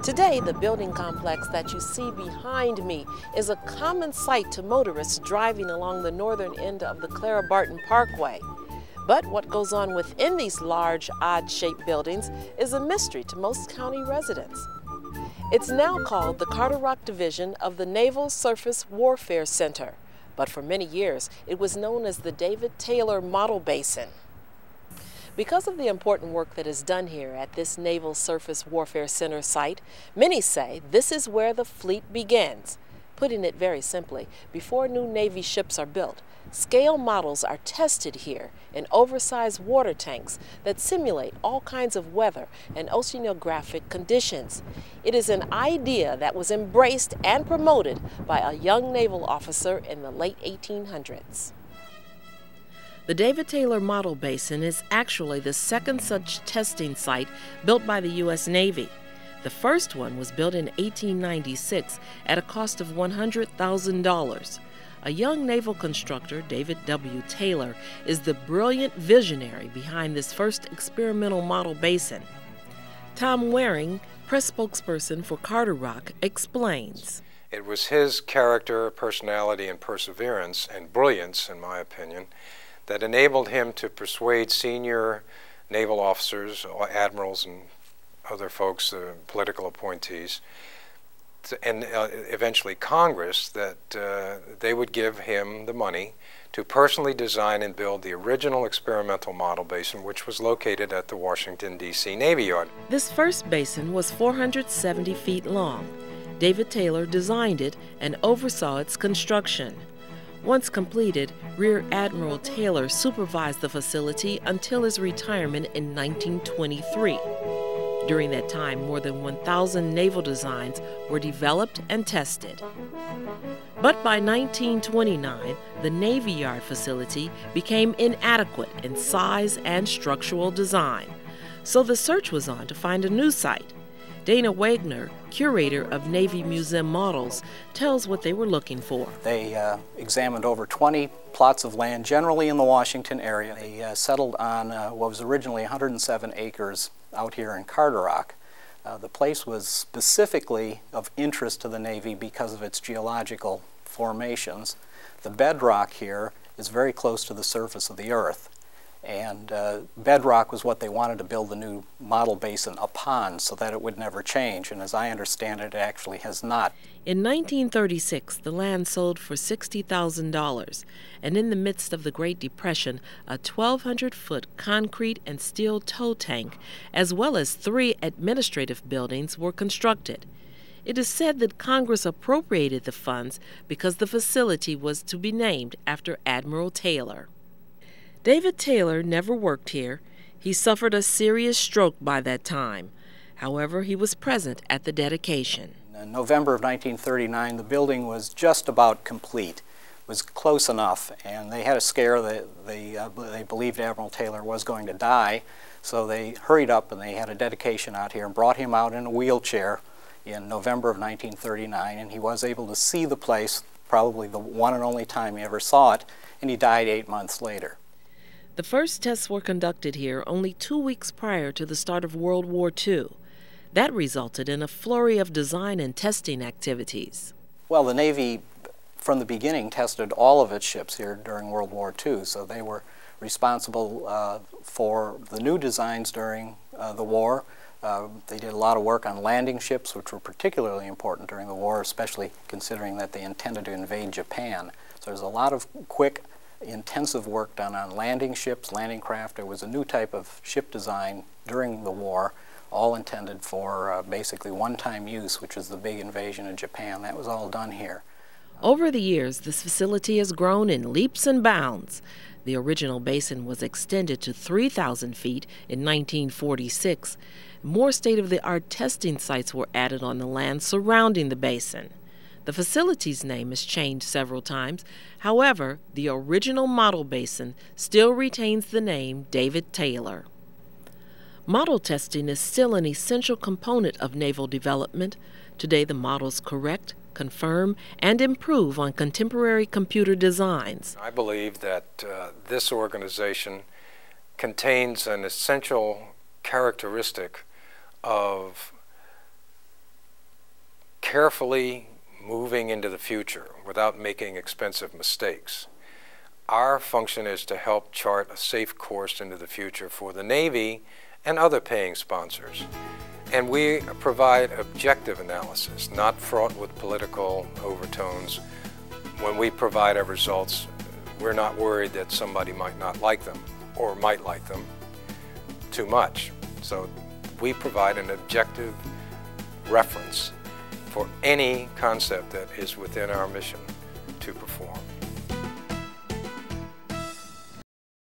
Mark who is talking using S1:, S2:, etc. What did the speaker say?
S1: Today, the building complex that you see behind me is a common sight to motorists driving along the northern end of the Clara Barton Parkway. But what goes on within these large, odd-shaped buildings is a mystery to most county residents. It's now called the Carter Rock Division of the Naval Surface Warfare Center, but for many years it was known as the David Taylor Model Basin. Because of the important work that is done here at this Naval Surface Warfare Center site, many say this is where the fleet begins. Putting it very simply, before new Navy ships are built, scale models are tested here in oversized water tanks that simulate all kinds of weather and oceanographic conditions. It is an idea that was embraced and promoted by a young naval officer in the late 1800s. The David Taylor Model Basin is actually the second such testing site built by the U.S. Navy. The first one was built in 1896 at a cost of $100,000. A young naval constructor, David W. Taylor, is the brilliant visionary behind this first experimental model basin. Tom Waring, press spokesperson for Carter Rock, explains.
S2: It was his character, personality, and perseverance, and brilliance, in my opinion, that enabled him to persuade senior naval officers, admirals, and other folks, political appointees, and eventually Congress, that they would give him the money to personally design and build the original experimental model basin, which was located at the Washington, D.C. Navy Yard.
S1: This first basin was 470 feet long. David Taylor designed it and oversaw its construction. Once completed, Rear Admiral Taylor supervised the facility until his retirement in 1923. During that time, more than 1,000 naval designs were developed and tested. But by 1929, the Navy Yard facility became inadequate in size and structural design. So the search was on to find a new site. Dana Wagner, curator of Navy Museum models, tells what they were looking for.
S3: They examined over 20 plots of land, generally in the Washington area. They settled on what was originally 107 acres out here in Carter Rock. The place was specifically of interest to the Navy because of its geological formations. The bedrock here is very close to the surface of the earth. And bedrock was what they wanted to build the new model basin upon so that it would never change, and as I understand it, it actually has not.
S1: In 1936, the land sold for $60,000, and in the midst of the Great Depression, a 1,200-foot concrete and steel tow tank, as well as 3 administrative buildings, were constructed. It is said that Congress appropriated the funds because the facility was to be named after Admiral Taylor. David Taylor never worked here. He suffered a serious stroke by that time. However, he was present at the dedication.
S3: In November of 1939, the building was just about complete. It was close enough, and they had a scare that they believed Admiral Taylor was going to die, so they hurried up and they had a dedication out here and brought him out in a wheelchair in November of 1939, and he was able to see the place, probably the one and only time he ever saw it, and he died 8 months later.
S1: The first tests were conducted here only 2 weeks prior to the start of World War II. That resulted in a flurry of design and testing activities.
S3: Well, the Navy, from the beginning, tested all of its ships here during World War II, so they were responsible for the new designs during the war. They did a lot of work on landing ships, which were particularly important during the war, especially considering that they intended to invade Japan. So there's a lot of quick, intensive work done on landing ships, landing craft. There was a new type of ship design during the war, all intended for basically one-time use, which was the big invasion of Japan. That was all done here.
S1: Over the years, this facility has grown in leaps and bounds. The original basin was extended to 3,000 feet in 1946. More state-of-the-art testing sites were added on the land surrounding the basin. The facility's name has changed several times. However, the original model basin still retains the name David Taylor. Model testing is still an essential component of naval development. Today, the models correct, confirm, and improve on contemporary computer designs.
S2: I believe that this organization contains an essential characteristic of carefully moving into the future without making expensive mistakes. Our function is to help chart a safe course into the future for the Navy and other paying sponsors. And we provide objective analysis, not fraught with political overtones. When we provide our results, we're not worried that somebody might not like them or might like them too much. So we provide an objective reference for any concept that is within our mission to perform.